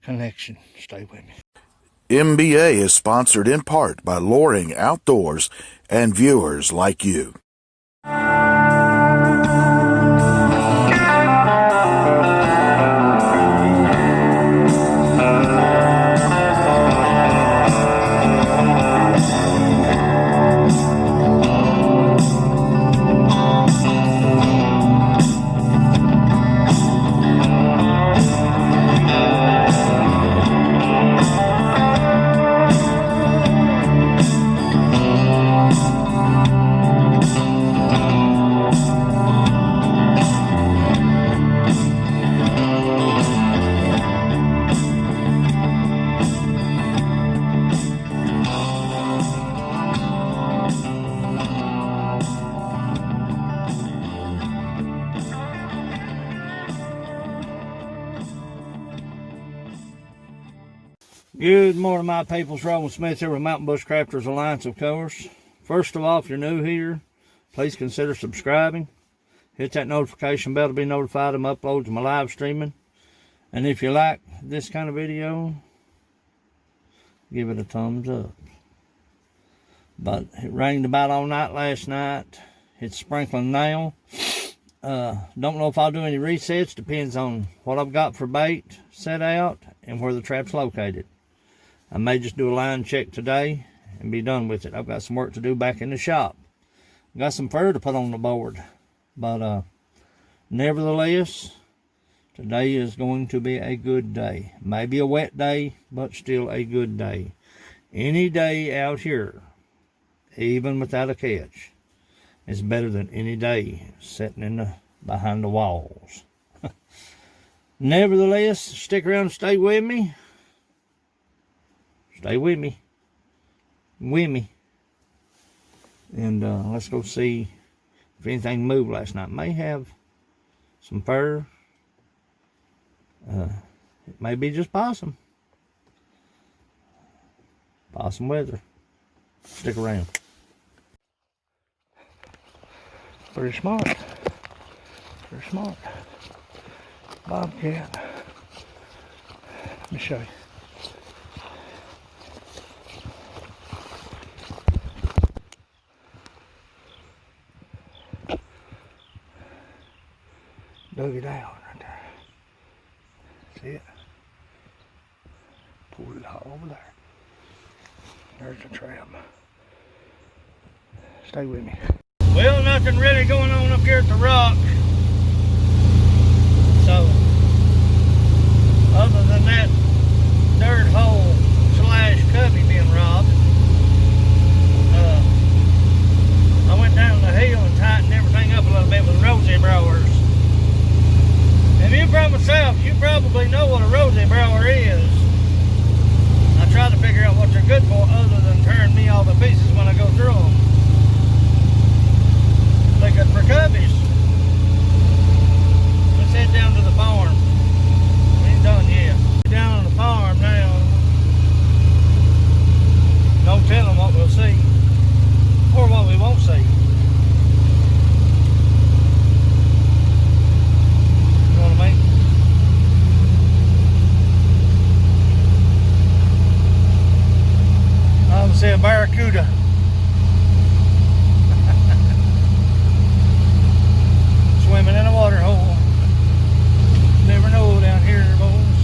connection. Stay with me. MBA is sponsored in part by Loring Outdoors and viewers like you. Good morning, my peoples. Roland Smith here with Mountain Bush Crafters Alliance, of course. First of all, if you're new here, please consider subscribing. Hit that notification bell to be notified of my uploads and my live streaming. And if you like this kind of video, give it a thumbs up. But it rained about all night last night. It's sprinkling now. Don't know if I'll do any resets. Depends on what I've got for bait set out and where the trap's located. I may just do a line check today and be done with it. I've got some work to do back in the shop. Got some fur to put on the board. But nevertheless, today is going to be a good day. Maybe a wet day, but still a good day. Any day out here, even without a catch, is better than any day sitting behind the walls. Nevertheless, stick around and stay with me. Stay with me. And let's go see if anything moved last night. May have some fur. It may be just possum. Possum weather. Stick around. Pretty smart. Pretty smart. Bobcat. Let me show you. Dug it out right there. See it? Pulled it all over there. There's the trap. Stay with me. Well, nothing really going on up here at the rock. So, other than that dirt hole / cubby being robbed, I went down the hill and tightened everything up a little bit with rosy browers. And you from the south, you probably know what a rosy brower is. I try to figure out what they're good for other than tearing me all to pieces when I go through them. They're good for cubbies. Let's head down to the farm. We ain't done yet. Down on the farm now. No telling what we'll see or what we won't see. You know what I mean? I would say a barracuda. Swimming in a water hole. Never know down here, boys.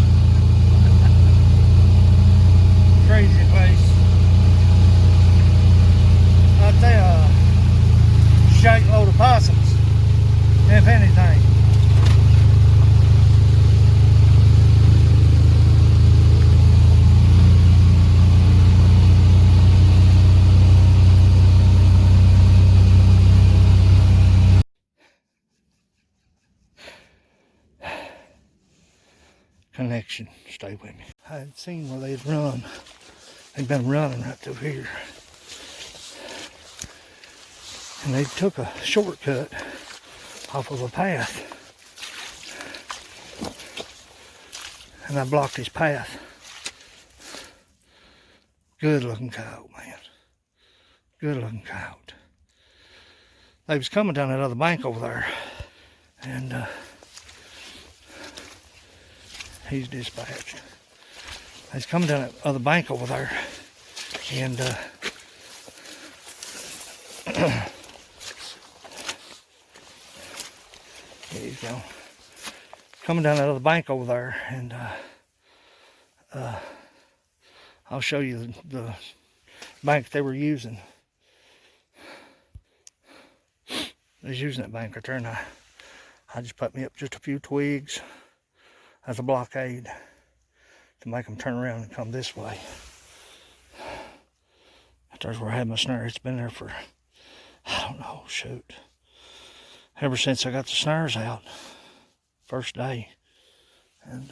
Crazy place. I'd say a shite load of possums, if anything. Connection. Stay with me. I had seen where they'd run. They'd been running right through here. And they took a shortcut off of a path. And I blocked his path. Good looking coyote, man. Good looking coyote. They was coming down that other bank over there. And he's dispatched. He's coming down that other bank over there, and there you go. Coming down that other bank over there, and I'll show you the bank they were using. They was using that bank right there, and I just put me up just a few twigs as a blockade to make them turn around and come this way. There's where I had my snare. It's been there for, I don't know, shoot, ever since I got the snares out, first day. And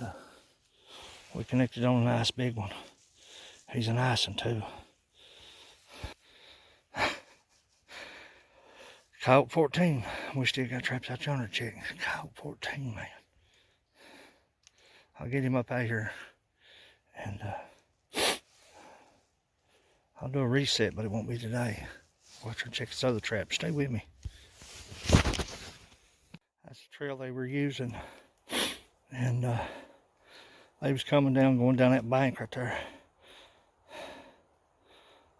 we connected on a nice big one. He's a nice one too. Coyote 14. We still got traps out yonder, chick. Coyote 14, man. I'll get him up out here, and I'll do a reset, but it won't be today. Watch her check this other trap. Stay with me. That's the trail they were using, and they was coming down, going down that bank right there,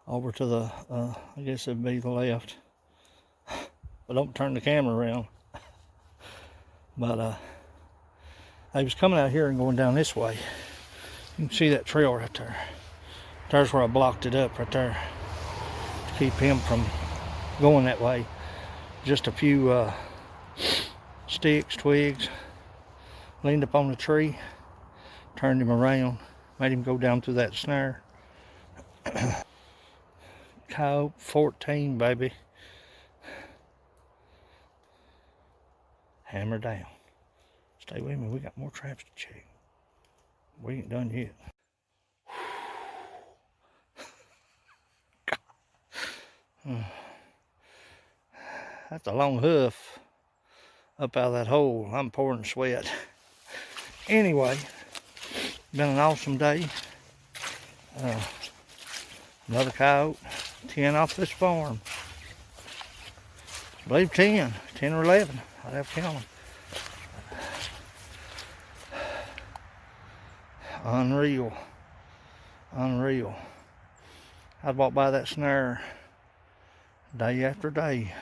over to the, I guess it'd be the left. But don't turn the camera around. But they was coming out here and going down this way. You can see that trail right there. There's where I blocked it up right there to keep him from going that way. Just a few sticks, twigs, leaned up on the tree, turned him around, made him go down through that snare. Coyote 14, baby. Hammer down. Stay with me, we got more traps to check. We ain't done yet. That's a long hoof up out of that hole. I'm pouring sweat. Anyway, been an awesome day. Another coyote, 10 off this farm. I believe 10 or 11. I'd have to count them. Unreal. Unreal. I'd walk by that snare day after day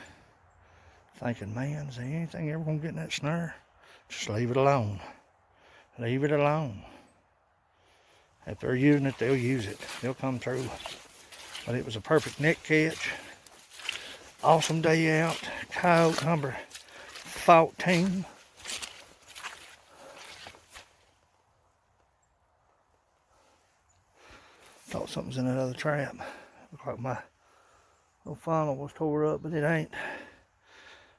thinking, man, is there anything ever gonna get in that snare? Just leave it alone. Leave it alone. If they're using it, they'll use it. They'll come through. But it was a perfect neck catch. Awesome day out. Coyote number 14. Thought something's in that other trap. Looked like my little funnel was tore up, but it ain't.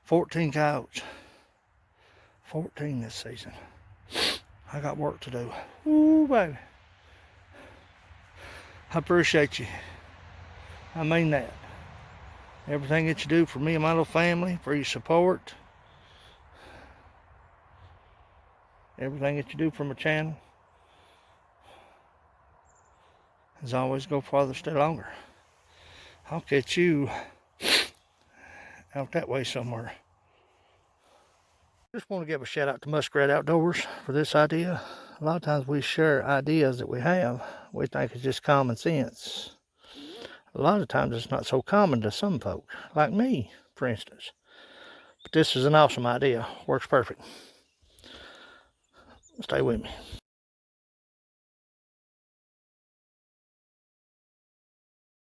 14 coyotes. 14 this season. I got work to do. Ooh, baby. I appreciate you. I mean that. Everything that you do for me and my little family, for your support. Everything that you do for my channel. As always, go farther, stay longer. I'll catch you out that way somewhere. Just want to give a shout out to Muskrat Outdoors for this idea. A lot of times we share ideas that we have. We think it's just common sense. A lot of times it's not so common to some folk, like me, for instance. But this is an awesome idea. Works perfect. Stay with me.